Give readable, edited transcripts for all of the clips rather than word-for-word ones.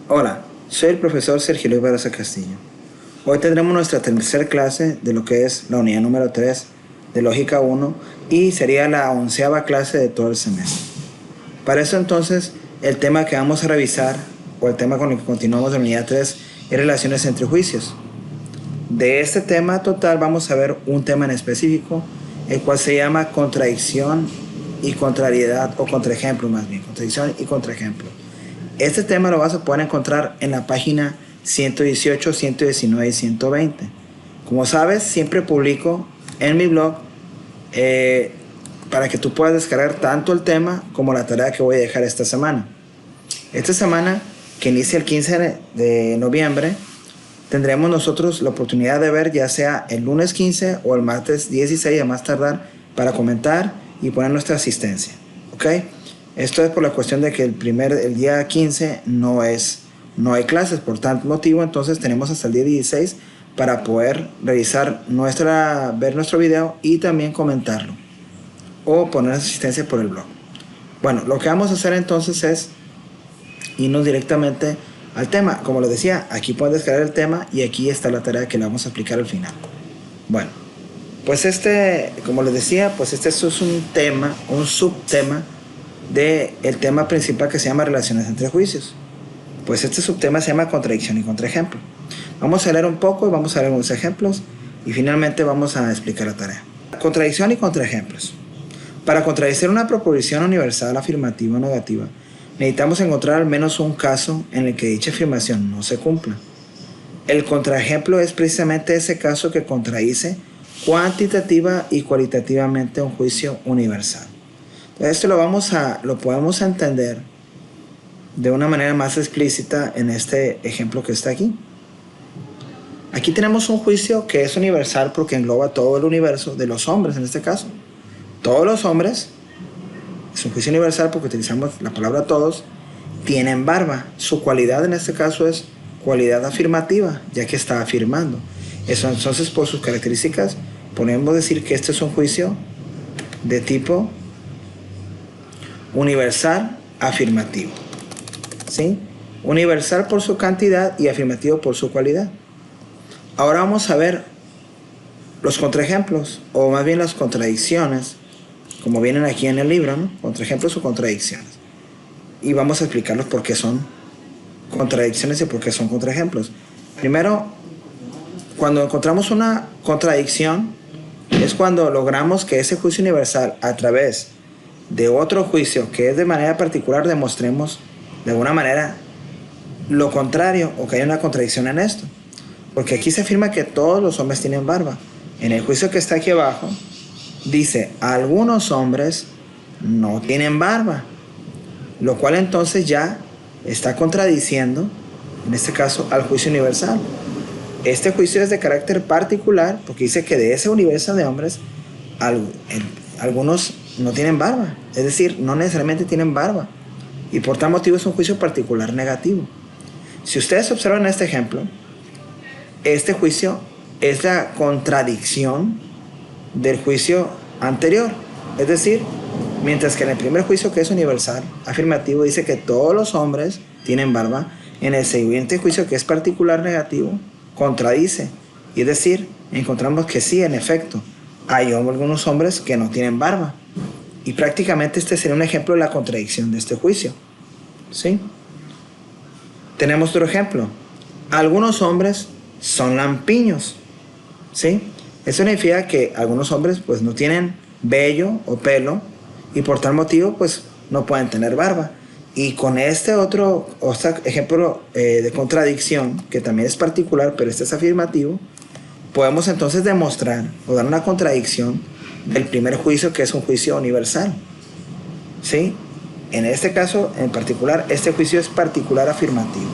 Hola, soy el profesor Sergio Luis Barraza Castillo. Hoy tendremos nuestra tercera clase de lo que es la unidad número 3 de Lógica 1 y sería la 11ª clase de todo el semestre. Para eso entonces, el tema que vamos a revisar, o el tema con el que continuamos de la unidad 3, es relaciones entre juicios. De este tema total vamos a ver un tema en específico, el cual se llama contradicción y contrariedad, o contraejemplo más bien, contradicción y contraejemplo. Este tema lo vas a poder encontrar en la página 118, 119 y 120. Como sabes, siempre publico en mi blog para que tú puedas descargar tanto el tema como la tarea que voy a dejar esta semana. Esta semana, que inicia el 15 de noviembre, tendremos nosotros la oportunidad de ver ya sea el lunes 15 o el martes 16 a más tardar para comentar y poner nuestra asistencia. ¿Ok? Esto es por la cuestión de que el día 15 no hay clases, por tal motivo entonces tenemos hasta el día 16 para poder revisar ver nuestro video y también comentarlo o poner asistencia por el blog. Bueno, lo que vamos a hacer entonces es irnos directamente al tema. Como les decía, aquí pueden descargar el tema y aquí está la tarea que le vamos a aplicar al final. Bueno, pues como les decía, pues este es un tema, un subtema del tema principal que se llama relaciones entre juicios. Pues este subtema se llama contradicción y contraejemplo. Vamos a leer un poco y vamos a ver algunos ejemplos y finalmente vamos a explicar la tarea. Contradicción y contraejemplos. Para contradecir una proposición universal afirmativa o negativa, necesitamos encontrar al menos un caso en el que dicha afirmación no se cumpla. El contraejemplo es precisamente ese caso que contradice cuantitativa y cualitativamente un juicio universal. Esto lo podemos entender de una manera más explícita en este ejemplo que está aquí. Aquí tenemos un juicio que es universal porque engloba todo el universo de los hombres en este caso. Todos los hombres, es un juicio universal porque utilizamos la palabra todos, tienen barba. Su cualidad en este caso es cualidad afirmativa, ya que está afirmando. Eso, entonces, por sus características, podemos decir que este es un juicio de tipo universal afirmativo. ¿Sí? Universal por su cantidad y afirmativo por su cualidad. Ahora vamos a ver los contraejemplos, o más bien las contradicciones, como vienen aquí en el libro, ¿no? Contraejemplos o contradicciones. Y vamos a explicarlos por qué son contradicciones y por qué son contraejemplos. Primero, cuando encontramos una contradicción, es cuando logramos que ese juicio universal, a través de otro juicio que es de manera particular, demostremos de alguna manera lo contrario o que hay una contradicción en esto. Porque aquí se afirma que todos los hombres tienen barba. En el juicio que está aquí abajo, dice, algunos hombres no tienen barba. Lo cual entonces ya está contradiciendo, en este caso, al juicio universal. Este juicio es de carácter particular porque dice que de ese universo de hombres, algunos no tienen barba. Es decir, no necesariamente tienen barba. Y por tal motivo es un juicio particular negativo. Si ustedes observan este ejemplo, este juicio es la contradicción del juicio anterior. Es decir, mientras que en el primer juicio, que es universal, afirmativo, dice que todos los hombres tienen barba, en el siguiente juicio, que es particular negativo, contradice. Y es decir, encontramos que sí, en efecto, hay algunos hombres que no tienen barba. Y prácticamente este sería un ejemplo de la contradicción de este juicio. ¿Sí? Tenemos otro ejemplo. Algunos hombres son lampiños. ¿Sí? Eso significa que algunos hombres pues no tienen vello o pelo y por tal motivo pues no pueden tener barba. Y con este otro ejemplo de contradicción, que también es particular, pero este es afirmativo, podemos entonces demostrar o dar una contradicción del primer juicio, que es un juicio universal. ¿Sí? En este caso en particular, este juicio es particular afirmativo.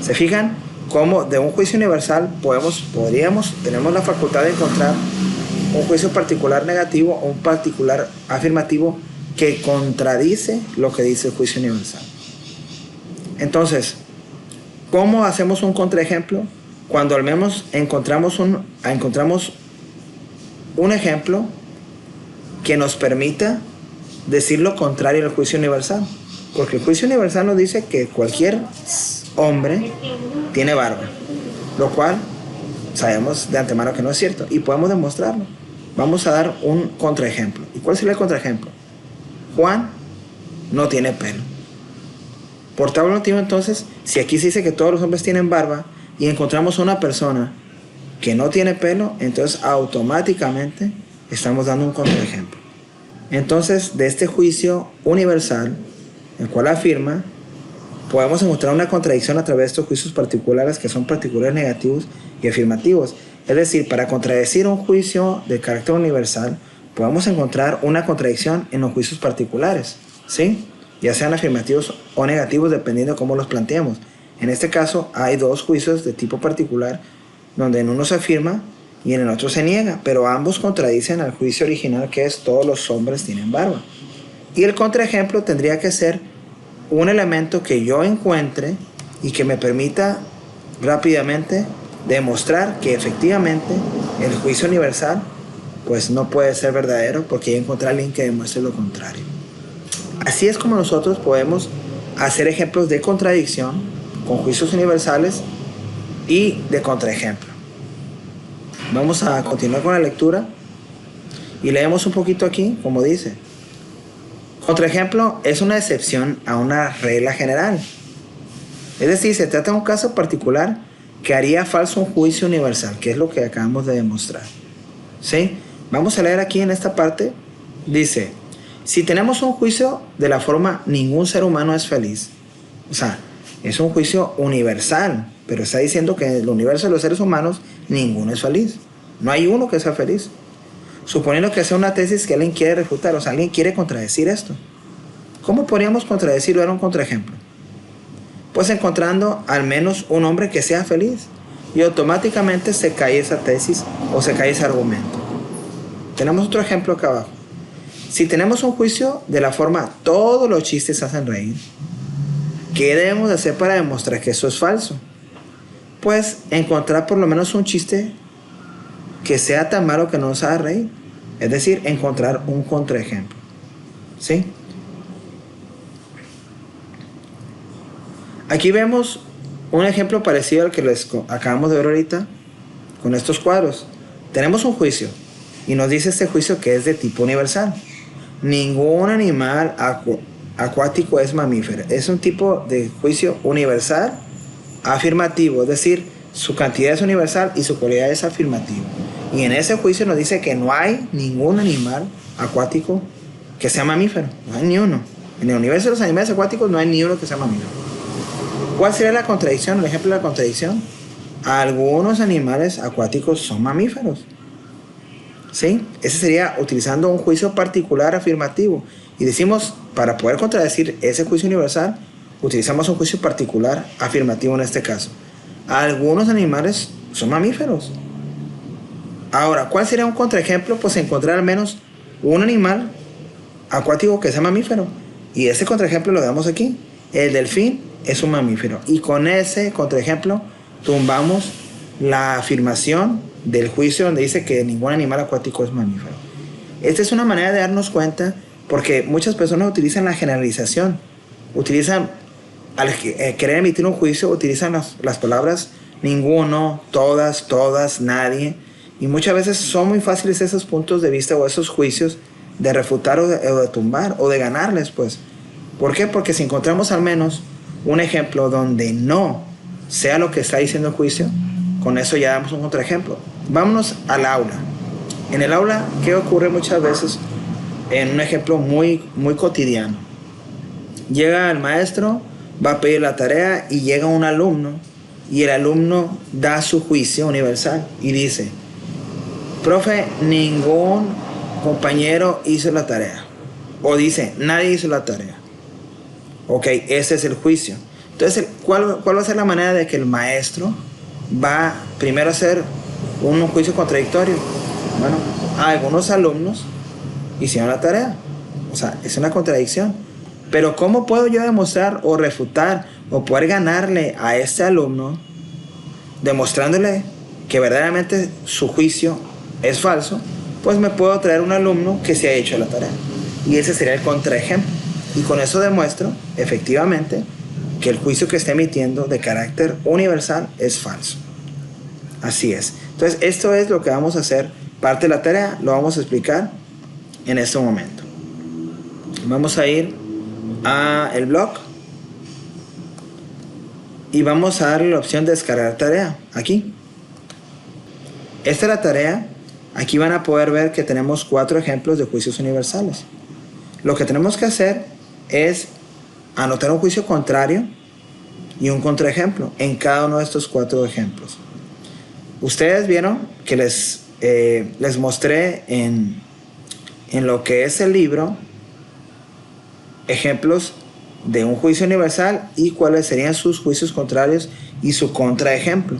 ¿Se fijan? Como de un juicio universal tenemos la facultad de encontrar un juicio particular negativo o un particular afirmativo que contradice lo que dice el juicio universal. Entonces, ¿cómo hacemos un contraejemplo? Cuando al menos encontramos un ejemplo que nos permita decir lo contrario al juicio universal. Porque el juicio universal nos dice que cualquier hombre tiene barba, lo cual sabemos de antemano que no es cierto y podemos demostrarlo. Vamos a dar un contraejemplo. ¿Y cuál sería el contraejemplo? Juan no tiene pelo. Por tal motivo, entonces, si aquí se dice que todos los hombres tienen barba y encontramos a una persona que no tiene pelo, entonces automáticamente estamos dando un contraejemplo. Entonces, de este juicio universal, el cual afirma, podemos encontrar una contradicción a través de estos juicios particulares que son particulares negativos y afirmativos. Es decir, para contradecir un juicio de carácter universal, podemos encontrar una contradicción en los juicios particulares, ¿sí? Ya sean afirmativos o negativos, dependiendo de cómo los planteemos. En este caso, hay dos juicios de tipo particular, donde en uno se afirma y en el otro se niega, pero ambos contradicen al juicio original, que es todos los hombres tienen barba. Y el contraejemplo tendría que ser un elemento que yo encuentre y que me permita rápidamente demostrar que efectivamente el juicio universal pues no puede ser verdadero, porque ya encontré a alguien que demuestre lo contrario. Así es como nosotros podemos hacer ejemplos de contradicción con juicios universales y de contraejemplo. Vamos a continuar con la lectura y leemos un poquito aquí, como dice. Contraejemplo es una excepción a una regla general. Es decir, se trata de un caso particular que haría falso un juicio universal, que es lo que acabamos de demostrar. ¿Sí? Vamos a leer aquí en esta parte. Dice, si tenemos un juicio de la forma ningún ser humano es feliz, o sea, es un juicio universal, pero está diciendo que en el universo de los seres humanos ninguno es feliz. No hay uno que sea feliz. Suponiendo que sea una tesis que alguien quiere refutar, o sea, alguien quiere contradecir esto. ¿Cómo podríamos contradecirlo? Era un contraejemplo. Pues encontrando al menos un hombre que sea feliz, y automáticamente se cae esa tesis o se cae ese argumento. Tenemos otro ejemplo acá abajo. Si tenemos un juicio de la forma todos los chistes hacen reír, ¿qué debemos de hacer para demostrar que eso es falso? Pues encontrar por lo menos un chiste que sea tan malo que no nos haga reír. Es decir, encontrar un contraejemplo. ¿Sí? Aquí vemos un ejemplo parecido al que les acabamos de ver ahorita con estos cuadros. Tenemos un juicio y nos dice este juicio que es de tipo universal. Ningún animal acuático es mamífero. Es un tipo de juicio universal afirmativo, es decir, su cantidad es universal y su cualidad es afirmativa. Y en ese juicio nos dice que no hay ningún animal acuático que sea mamífero. No hay ni uno. En el universo de los animales acuáticos no hay ni uno que sea mamífero. ¿Cuál sería la contradicción? El ejemplo de la contradicción. Algunos animales acuáticos son mamíferos. ¿Sí? Ese sería utilizando un juicio particular afirmativo. Y decimos, para poder contradecir ese juicio universal, utilizamos un juicio particular afirmativo en este caso. Algunos animales son mamíferos. Ahora, ¿cuál sería un contraejemplo? Pues encontrar al menos un animal acuático que sea mamífero. Y ese contraejemplo lo damos aquí. El delfín es un mamífero. Y con ese contraejemplo tumbamos la afirmación del juicio donde dice que ningún animal acuático es mamífero. Esta es una manera de darnos cuenta, porque muchas personas utilizan la generalización. Utilizan, al querer emitir un juicio, utilizan las palabras ninguno, todas, nadie. Y muchas veces son muy fáciles esos puntos de vista o esos juicios de refutar o de tumbar o de ganarles, pues. ¿Por qué? Porque si encontramos al menos un ejemplo donde no sea lo que está diciendo el juicio, con eso ya damos un contraejemplo. Vámonos al aula. En el aula, ¿qué ocurre muchas veces? En un ejemplo muy cotidiano. Llega el maestro, va a pedir la tarea y llega un alumno y el alumno da su juicio universal y dice: profe, ningún compañero hizo la tarea. O dice, nadie hizo la tarea. Ok, ese es el juicio. Entonces, ¿cuál va a ser la manera de que el maestro va primero a hacer un juicio contradictorio? Bueno, algunos alumnos hicieron la tarea. O sea, es una contradicción. Pero ¿cómo puedo yo demostrar o refutar o poder ganarle a este alumno demostrándole que verdaderamente su juicio es falso? Pues me puedo traer un alumno que se ha hecho la tarea. Y ese sería el contraejemplo. Y con eso demuestro, efectivamente, que el juicio que está emitiendo de carácter universal es falso. Así es. Entonces, esto es lo que vamos a hacer. Parte de la tarea lo vamos a explicar en este momento. Vamos a ir a el blog y vamos a darle la opción de descargar tarea aquí. Esta es la tarea. Aquí van a poder ver que tenemos 4 ejemplos de juicios universales. Lo que tenemos que hacer es anotar un juicio contrario y un contraejemplo en cada uno de estos 4 ejemplos. Ustedes vieron que les mostré en lo que es el libro ejemplos de un juicio universal y cuáles serían sus juicios contrarios y su contraejemplo.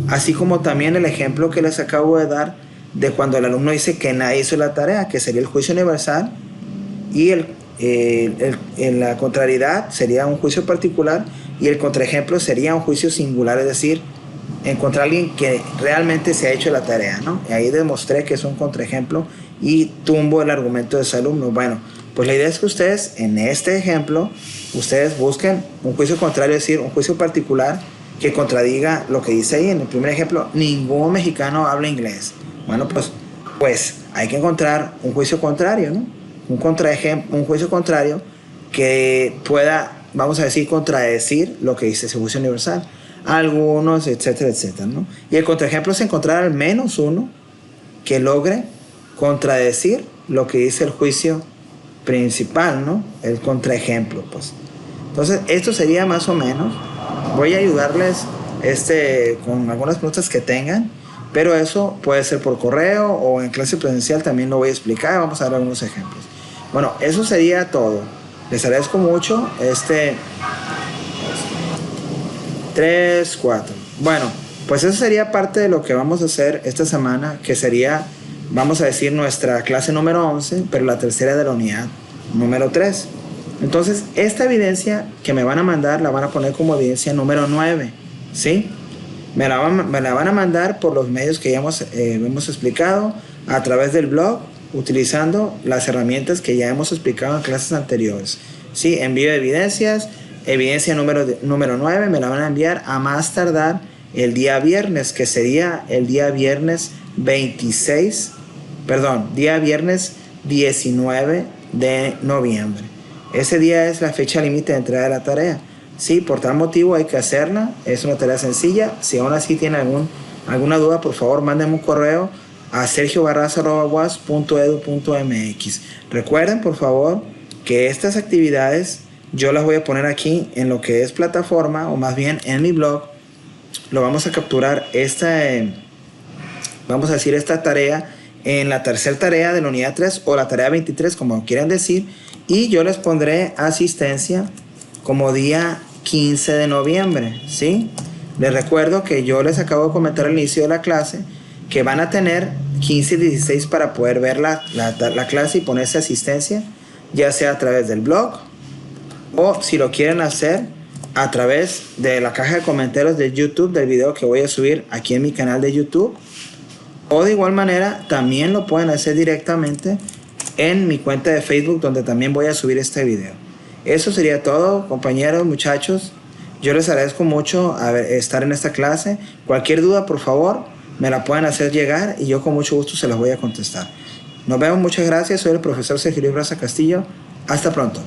Así como también el ejemplo que les acabo de dar de cuando el alumno dice que nadie hizo la tarea, que sería el juicio universal, y la contrariedad sería un juicio particular y el contraejemplo sería un juicio singular, es decir, encontrar a alguien que realmente se ha hecho la tarea, ¿no? Y ahí demostré que es un contraejemplo y tumbo el argumento de ese alumno. Bueno, pues la idea es que ustedes en este ejemplo, ustedes busquen un juicio contrario, es decir, un juicio particular que contradiga lo que dice ahí. En el primer ejemplo, ningún mexicano habla inglés. Bueno, pues hay que encontrar un juicio contrario, ¿no? Un juicio contrario que pueda, vamos a decir, contradecir lo que dice ese juicio universal. Algunos, etcétera, etcétera, ¿no? Y el contraejemplo es encontrar al menos uno que logre contradecir lo que dice el juicio principal, ¿no? El contraejemplo, pues. Entonces, esto sería más o menos. Voy a ayudarles con algunas preguntas que tengan, pero eso puede ser por correo o en clase presencial también lo voy a explicar. Vamos a dar algunos ejemplos. Bueno, eso sería todo. Les agradezco mucho. 3, 4. Bueno, pues eso sería parte de lo que vamos a hacer esta semana, que sería, vamos a decir, nuestra clase número 11, pero la tercera de la unidad número 3. Entonces, esta evidencia que me van a mandar la van a poner como evidencia número 9, ¿sí? Me la van a mandar por los medios que ya hemos explicado, a través del blog, utilizando las herramientas que ya hemos explicado en clases anteriores. ¿Sí? Envío de evidencias, evidencia número 9, me la van a enviar a más tardar el día viernes, que sería el día viernes 19 de noviembre. Ese día es la fecha límite de entrega de la tarea. Sí, por tal motivo hay que hacerla. Es una tarea sencilla. Si aún así tienen alguna duda, por favor, mándenme un correo a sergiobarraza@uas.edu.mx. Recuerden, por favor, que estas actividades yo las voy a poner aquí en lo que es plataforma, o más bien en mi blog. Lo vamos a capturar vamos a decir esta tarea en la tercera tarea de la unidad 3 o la tarea 23, como quieran decir, y yo les pondré asistencia como día 15 de noviembre, ¿sí? Les recuerdo que yo les acabo de comentar al inicio de la clase que van a tener 15 y 16 para poder ver la clase y ponerse asistencia, ya sea a través del blog o si lo quieren hacer a través de la caja de comentarios de YouTube del video que voy a subir aquí en mi canal de YouTube, o de igual manera también lo pueden hacer directamente en mi cuenta de Facebook, donde también voy a subir este video. Eso sería todo, compañeros, muchachos. Yo les agradezco mucho estar en esta clase. Cualquier duda, por favor, me la pueden hacer llegar y yo con mucho gusto se las voy a contestar. Nos vemos, muchas gracias. Soy el profesor Sergio Luis Barraza Castillo. Hasta pronto.